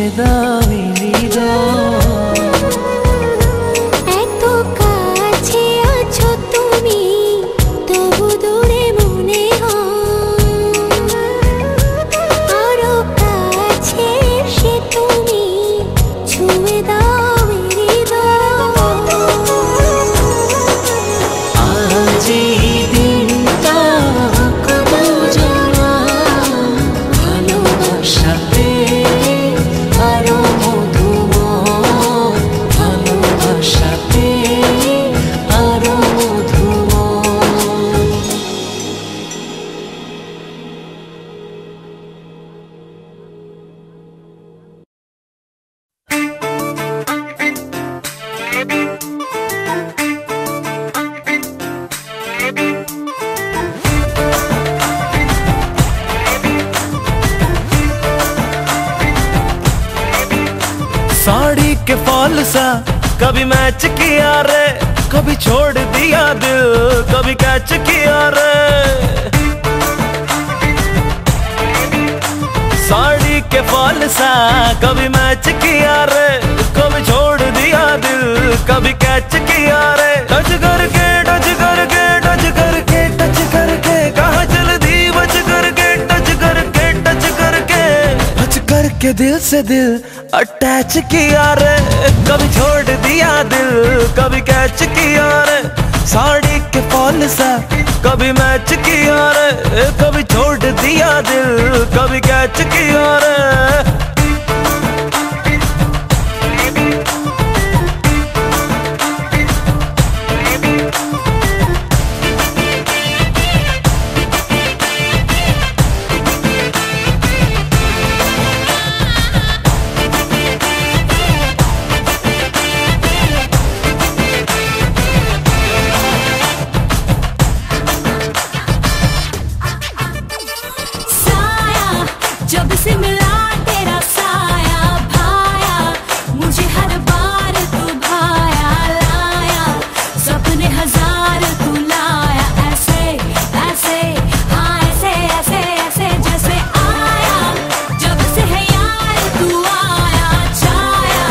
ছুঁয়ে দাও হৃদয়। এত কাছে আছো তুমি তবু দূরে মনে হয়, আরো কাছে এসে তুমি ছুঁয়ে দাও হৃদয়। আজ এই দিনটা কত জানা, ভালোবাসাতে আরো মধুময়, ভালোবাসাতে আরো মধুময়। साड़ी के फॉल सा कभी मैच किया रे, कभी छोड़ दिया दिल, कभी कैच किया रे। साड़ी के फॉल सा कभी मैच किया रे, कभी छोड़ दिया दिल, कभी कैच किया रे। टच करके टच करके टच करके टच करके कहाँ चल दी, बच करके टच करके टच करके टच करके दिल से दिल अटैच किया रे, कभी छोड़ दिया दिल, कभी कैच किया रे। साड़ी के फॉल सा कभी मैच किया रे, कभी छोड़ दिया दिल, कभी कैच किया रे। साया जब से मिला तेरा साया भाया, मुझे हर बार तू भाया लाया, सपने हजार तू लाया, ऐसे ऐसे हाँ ऐसे ऐसे ऐसे जैसे आया। जब से है यार तू आया छाया,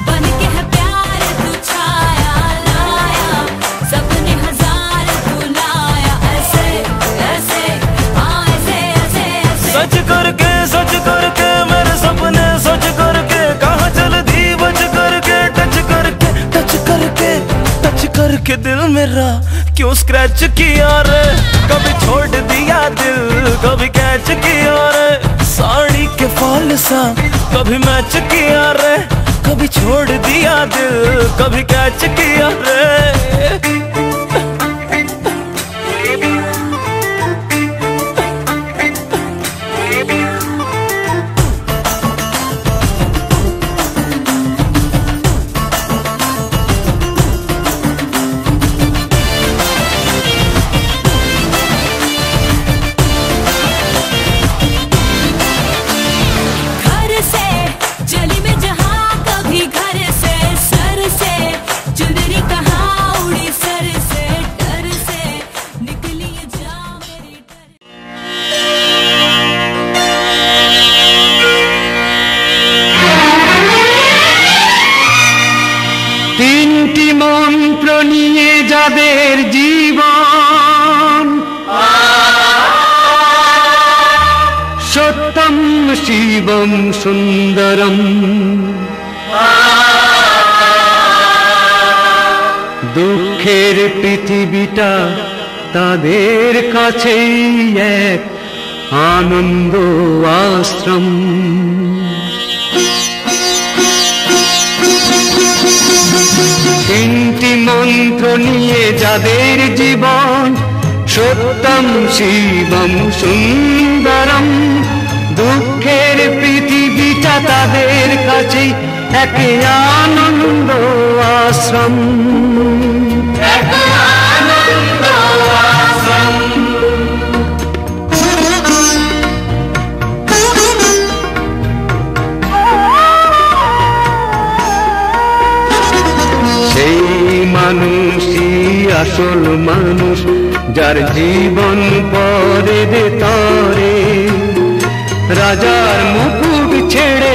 बन के है प्यार तू छाया लाया, सपने हजार तू लाया, ऐसे ऐसे हाँ ऐसे ऐसे ऐसे। सच करके मेरे सपने सच करके कहाँ चल दी, बच करके टच करके टच करके टच करके दिल मेरा क्यों स्क्रैच किया रे। कभी छोड़ दिया दिल, कभी कैच किया रे। साड़ी के फॉल सा कभी मैच किया रे, कभी छोड़ दिया दिल, कभी कैच किया रे। घर से जली में जहाँ कभी घर से सर से चुनरी कहाँ उड़ी सर से डर से निकली ये जा मेरी डर। তিনটি মন্ত্র নিয়ে যাদের জীবন, সত্যম শিবম সুন্দরম, দুঃখের পৃথিবীটা তাদের কাছেই এক আনন্দ আশ্রম। তিনটি মন্ত্র নিয়ে যাদের জীবন, সত্যম শিবম সুন্দরম, দুঃখের পৃথিবীটা তাদের কাছে এক আনন্দ আশ্রম। সেই মানুষই আসল মানুষ, যার জীবন পরে তরে রাজার মুকুট ছেড়ে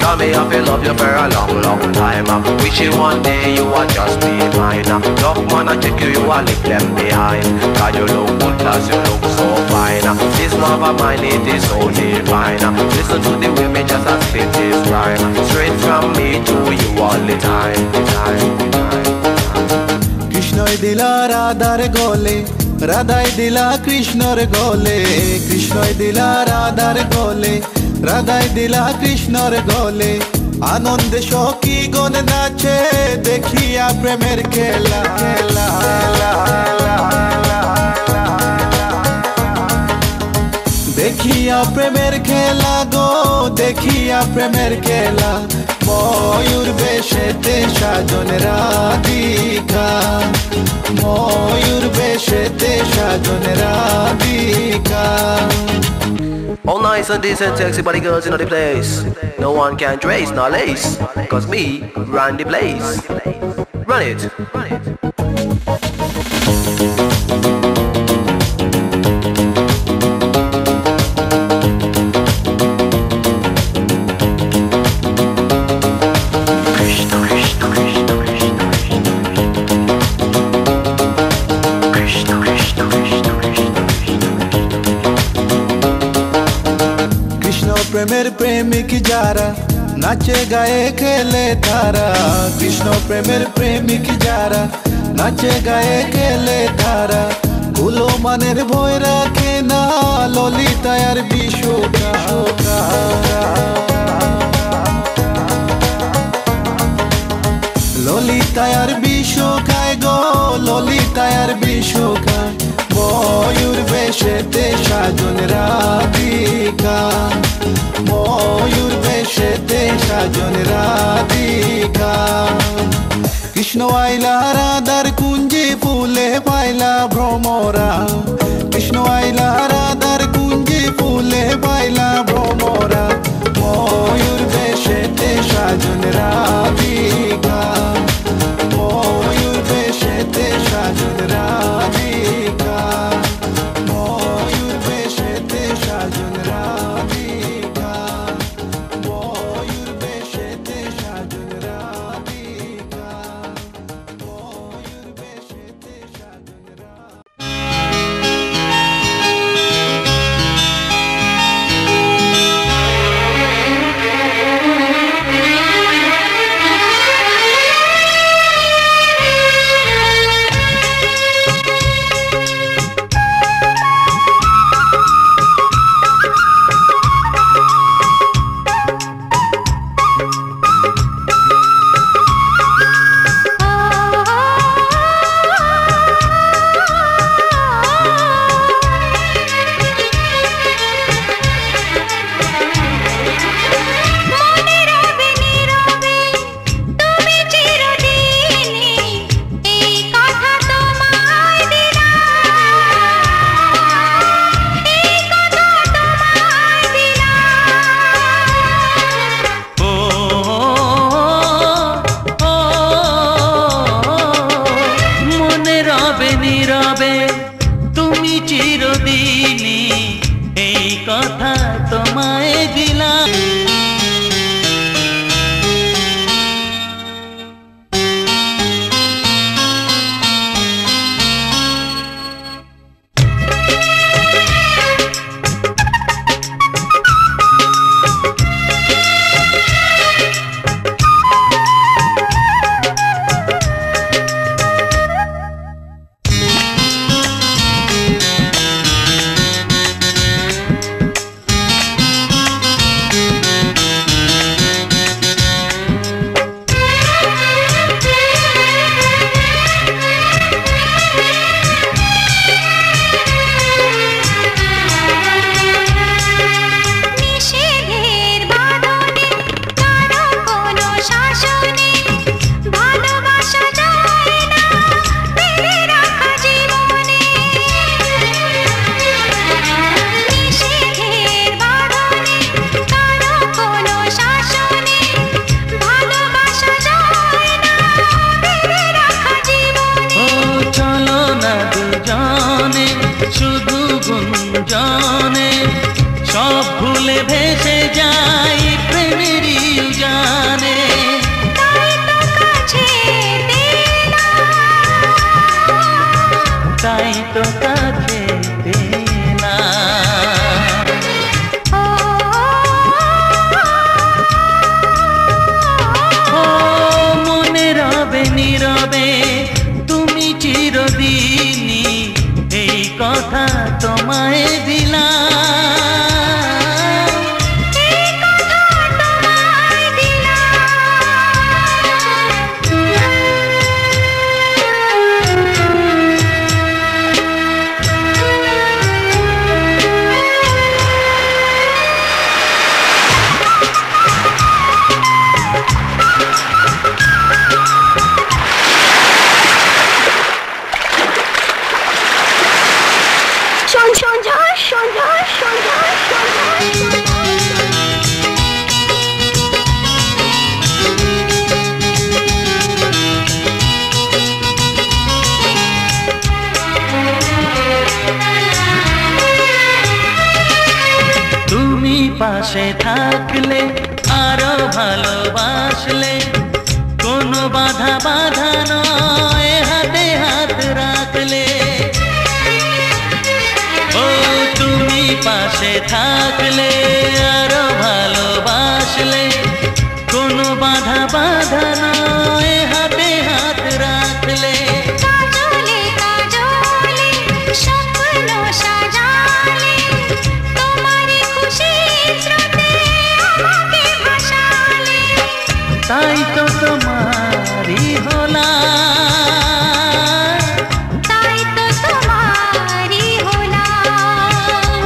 Cause me I feel love you for a long, long time. Wishing one day you will just be mine. Tough man I check you, you will leave them behind. Cause you look good, cause you look so fine. This love of mine, it is so divine. Listen to the way me just a spit this rhyme. Straight from me to you all the time. কৃষ্ণই দিলা রাধার গোলে, রাধাই দিলা কৃষ্ণর গোলে। কৃষ্ণই দিলা রাধার গোলে, রাধাই দিলা কৃষ্ণর গোলে। আনন্দে সখী গণ নাচে দেখিয়া প্রেমের খেলা। দেখিয়া প্রেমের খেলা গো, দেখিয়া প্রেমের খেলা। ময়ূর বেশেতে সাজন রাধিকা, ময়ূর বেশেতে সাজন Radhika. All nice and decent, sexy body girls in the place. No one can trace nor lace. Cause me run the place. Run it. প্রেমের প্রেমিক যারা নাচে গায়ে খেলে তারা। কৃষ্ণ প্রেমের প্রেমিক যারা নাচে গায়ে খেলে তারা। কুলো মানের ভয় রাখে না ললিতার বিশ্বকা। ললিতার বিশ্বকায় গো, ললিতার বিশ্বকায়। ময়ূর বেশেতে সাজন রাধিকা, ময়ূর বেশেতে সাজন রাধিকা। কৃষ্ণ আইলা রাধার কুঞ্জে ফুলে পাইলা ভ্রমরা। কৃষ্ণ আইলা রাধার কুঞ্জে ফুলে পাইলা ভ্রমরা। ময়ূর বেশেতে সাজন রাধিকা, ময়ূর বেশেতে সাজন রাধিকা, ময়ূর বেশেতে সাজন রাধিকা, ময়ূর বেশেতে সাজন রাধিকা, ময়ূর বেশেতে সাজন রাধিকা। জানে সব ভুলে ভেসে যাই প্রেমেরই তাই তো কাছে পেলাম। ও মনে রবে নীরবে তুমি চিরদিনই, এই কথা তোমায় দিলাম। তুমি পাশে থাকলে আরো ভালোবাসলে, কোনো বাধা বাধা নয় হাতে হাত রাখলে। ও তুমি পাশে থাকলে আরো ভালোবাসলে, কোনো বাধা বাধা নয় হাতে হাত রাখলে। কাজলে কাজলে স্বপ্ন সাজালে, তোমারই খুশি স্রোতে আমাকে ভাসালে। তাই তো তোমারই হলাম, তাই তো তোমারই হলাম।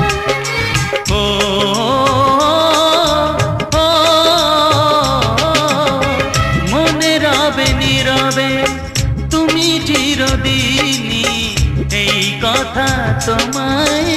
ও মনে রবে নীরবে তুমি চিরদিনই, এই কথা তোমায়